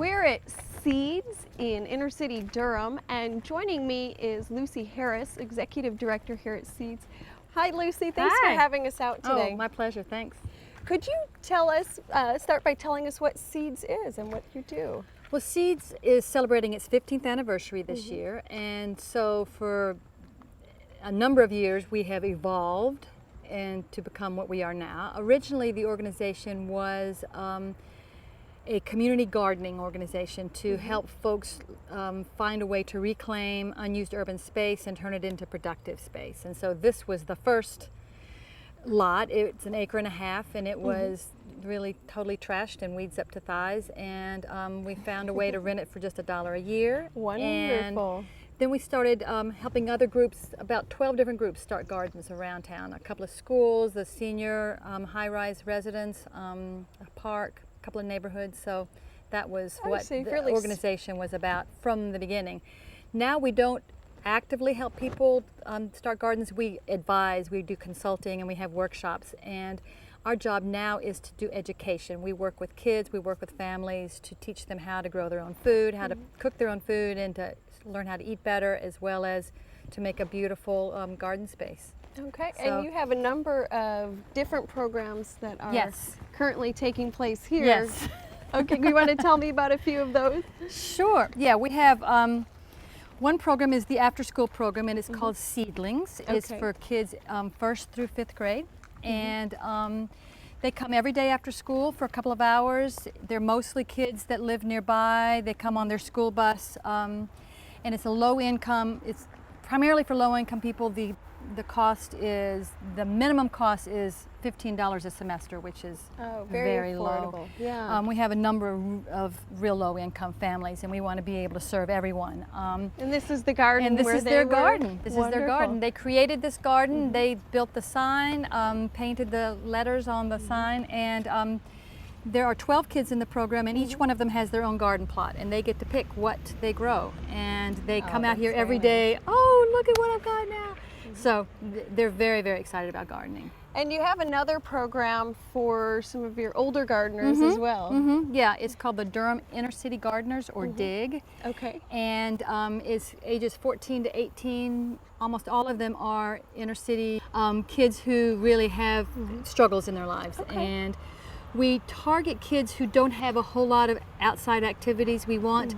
We're at Seeds in inner city Durham, and joining me is Lucy Harris, Executive Director here at Seeds. Hi Lucy, thanks for having us out today. Oh, my pleasure, thanks. Could you tell us, start by telling us what Seeds is and what you do? Well, Seeds is celebrating its 15th anniversary this year, and so for a number of years we have evolved and to become what we are now. Originally the organization was a community gardening organization to help folks find a way to reclaim unused urban space and turn it into productive space. And so this was the first lot. It's 1.5 acres, and it was really totally trashed and weeds up to thighs, and we found a way to rent it for just $1 a year. Wonderful. And then we started helping other groups, about 12 different groups, start gardens around town. A couple of schools, the senior high-rise residents, a park, a couple of neighborhoods. So that was what the organization was about from the beginning. Now we don't actively help people start gardens. We advise, we do consulting, and we have workshops. And our job now is to do education. We work with kids, we work with families to teach them how to grow their own food, how to cook their own food, and to learn how to eat better, as well as to make a beautiful garden space. Okay, so, and you have a number of different programs that are currently taking place here. Yes. Okay, you want to tell me about a few of those? Sure. Yeah, we have one program is the after-school program, and it's called Seedlings. It's for kids 1st through 5th grade, and they come every day after school for a couple of hours. They're mostly kids that live nearby. They come on their school bus, and it's a low income. It's primarily for low income people. The cost is, the minimum cost is $15 a semester, which is very affordable. Low. Yeah. We have a number of real low income families, and we want to be able to serve everyone. And this is the garden. And this where is their garden. This Wonderful. is their garden. They created this garden. They built the sign, painted the letters on the sign, and there are 12 kids in the program, and each one of them has their own garden plot, and they get to pick what they grow. And they come out here every day. Oh, look at what I've got now. So they're very, very excited about gardening. And you have another program for some of your older gardeners as well. Yeah, it's called the Durham Inner City Gardeners, or DIG. Okay. And it's ages 14 to 18. Almost all of them are inner city kids who really have struggles in their lives. And we target kids who don't have a whole lot of outside activities. We want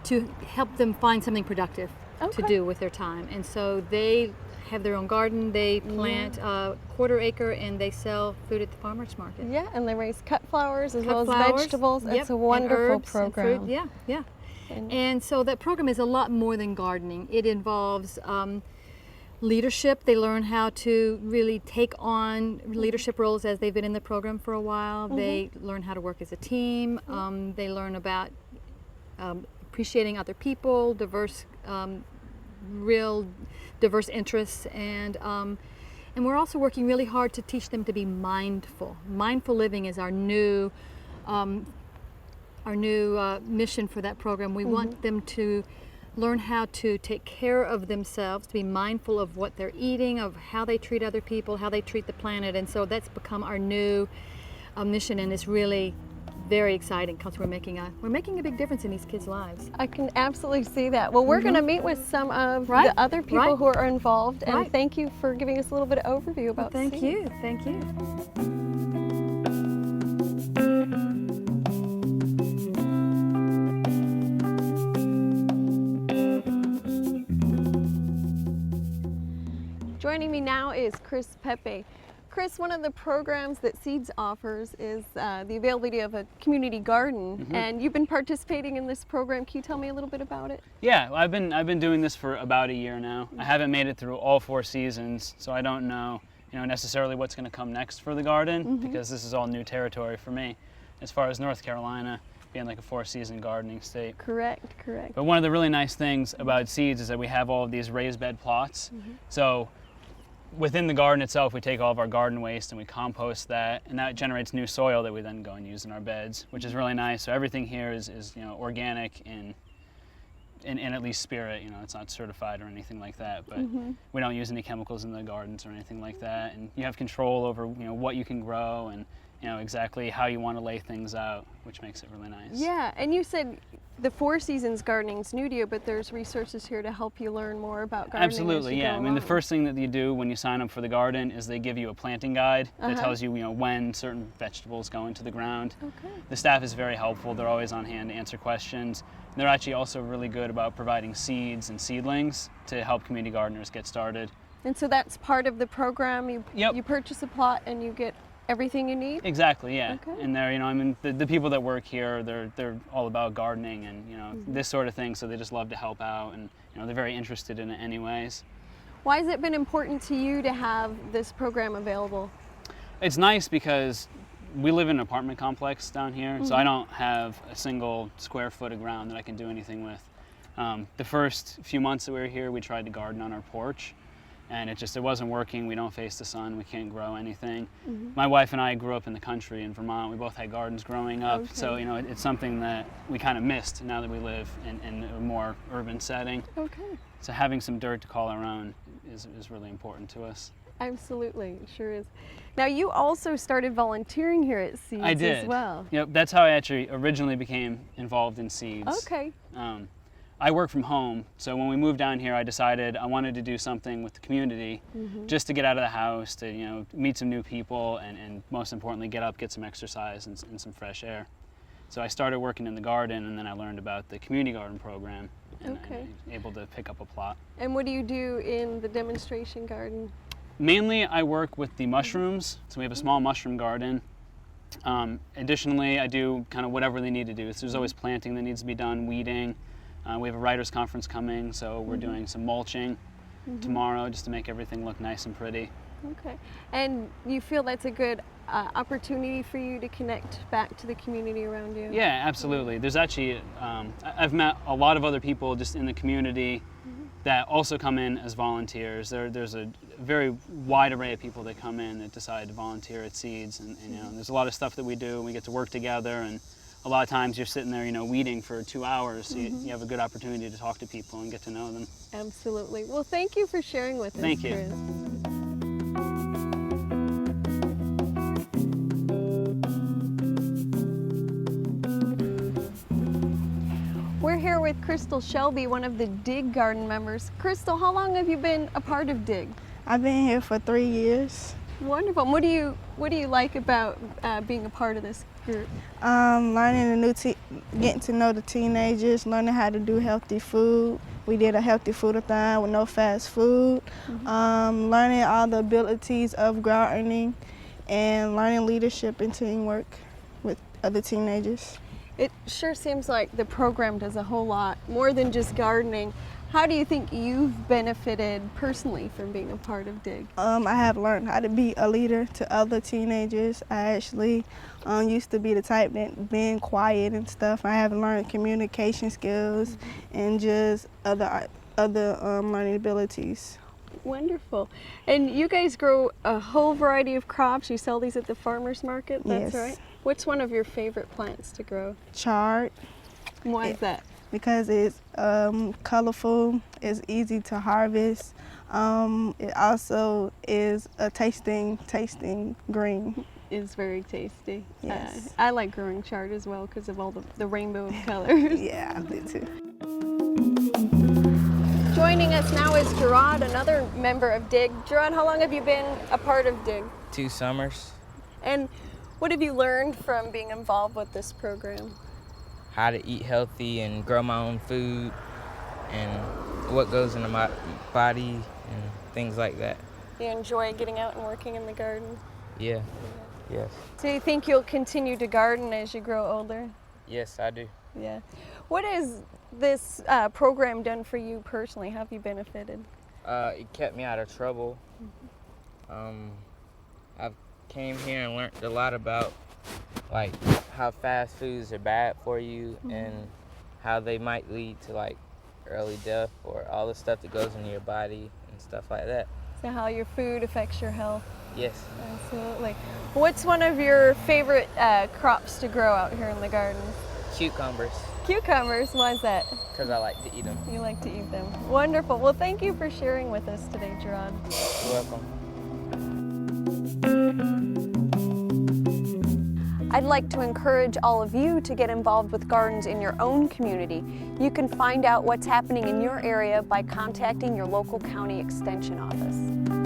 to help them find something productive to do with their time. And so they have their own garden. They plant a 1/4 acre, and they sell food at the farmers market. Yeah, and they raise cut flowers as well as vegetables. It's a wonderful program. Yeah, yeah. And so that program is a lot more than gardening. It involves leadership. They learn how to really take on leadership roles as they've been in the program for a while. They learn how to work as a team. They learn about appreciating other people, real diverse interests, and we're also working really hard to teach them to be mindful. Mindful living is our new mission for that program. We want them to learn how to take care of themselves, to be mindful of what they're eating, of how they treat other people, how they treat the planet, and so that's become our new mission, and it's really very exciting because we're making a big difference in these kids' lives. I can absolutely see that. Well, we're going to meet with some of the other people who are involved, and thank you for giving us a little bit of overview about Thank you. Thank you. Joining me now is Chris Pepe. Chris, one of the programs that Seeds offers is the availability of a community garden, and you've been participating in this program. Can you tell me a little bit about it? Yeah, I've been doing this for about a year now. I haven't made it through all 4 seasons, so I don't know, necessarily what's going to come next for the garden, because this is all new territory for me, as far as North Carolina being like a 4-season gardening state. Correct, correct. But one of the really nice things about Seeds is that we have all of these raised bed plots. So within the garden itself, we take all of our garden waste and we compost that, and that generates new soil that we then go and use in our beds, which is really nice. So everything here is organic in at least spirit. It's not certified or anything like that, but we don't use any chemicals in the gardens or anything like that. And you have control over what you can grow, and exactly how you want to lay things out, which makes it really nice. Yeah, and you said the Four Seasons gardening's new to you, but there's resources here to help you learn more about gardening. Absolutely, yeah. I mean, the first thing that you do when you sign up for the garden is they give you a planting guide that tells you, when certain vegetables go into the ground. Okay. The staff is very helpful. They're always on hand to answer questions. They're actually also really good about providing seeds and seedlings to help community gardeners get started. And so that's part of the program. Yep. You purchase a plot and you get everything you need? Exactly, yeah. Okay. And they're, I mean, the people that work here, they're all about gardening and, this sort of thing, so they just love to help out, and, they're very interested in it anyways. Why has it been important to you to have this program available? It's nice because we live in an apartment complex down here, so I don't have a single square foot of ground that I can do anything with. The first few months that we were here, we tried to garden on our porch, and it wasn't working. We don't face the sun, we can't grow anything. My wife and I grew up in the country in Vermont. We both had gardens growing up, so it's something that we kind of missed now that we live in a more urban setting. Okay. So having some dirt to call our own is really important to us. Absolutely, it sure is. Now you also started volunteering here at Seeds I did. as well. Yep, that's how I actually originally became involved in Seeds. Okay. I work from home, so when we moved down here, I decided I wanted to do something with the community, just to get out of the house, to meet some new people, and most importantly, get some exercise and some fresh air. So I started working in the garden, and then I learned about the community garden program, and I was able to pick up a plot. And what do you do in the demonstration garden? Mainly, I work with the mushrooms, so we have a small mushroom garden. Additionally, I do kind of whatever they need to do. So there's always planting that needs to be done, weeding. We have a writers' conference coming, so we're doing some mulching tomorrow just to make everything look nice and pretty. Okay. And you feel that's a good opportunity for you to connect back to the community around you? Yeah, absolutely. There's actually, I've met a lot of other people just in the community that also come in as volunteers. There's a very wide array of people that come in that decide to volunteer at Seeds, and there's a lot of stuff that we do, and we get to work together, and a lot of times you're sitting there, weeding for 2 hours, so you have a good opportunity to talk to people and get to know them. Absolutely. Well, thank you for sharing with us, Thank you. Chris. We're here with Crystal Shelby, one of the DIG garden members. Crystal, how long have you been a part of DIG? I've been here for 3 years. Wonderful. What do you like about being a part of this group? Learning getting to know the teenagers, learning how to do healthy food. We did a healthy food-a-thon with no fast food. Learning all the abilities of gardening, and learning leadership and teamwork with other teenagers. It sure seems like the program does a whole lot more than just gardening. How do you think you've benefited personally from being a part of DIG? I have learned how to be a leader to other teenagers. I actually used to be the type that being quiet and stuff. I have learned communication skills and just other learning abilities. Wonderful. And you guys grow a whole variety of crops. You sell these at the farmers market, that's Yes. right? What's one of your favorite plants to grow? Chard. Why is that? Because it's colorful, it's easy to harvest. It also is a tasting green. It's very tasty. Yes. I like growing chard as well because of all the rainbow of colors. Yeah, I do too. Joining us now is Gerard, another member of DIG. Gerard, how long have you been a part of DIG? 2 summers. And what have you learned from being involved with this program? How to eat healthy and grow my own food, and what goes into my body and things like that. Do you enjoy getting out and working in the garden? Yeah. Yes. Do you think you'll continue to garden as you grow older? Yes, I do. Yeah. What has this program done for you personally? How have you benefited? It kept me out of trouble. I've came here and learned a lot about like how fast foods are bad for you and how they might lead to like early death or all the stuff that goes into your body and stuff like that. So how your food affects your health? Yes. Absolutely. What's one of your favorite crops to grow out here in the garden? Cucumbers, Cucumbers, why is that? because I like to eat them. You like to eat them. Wonderful. Well, thank you for sharing with us today, Gerard. You're welcome. I'd like to encourage all of you to get involved with gardens in your own community. You can find out what's happening in your area by contacting your local county extension office.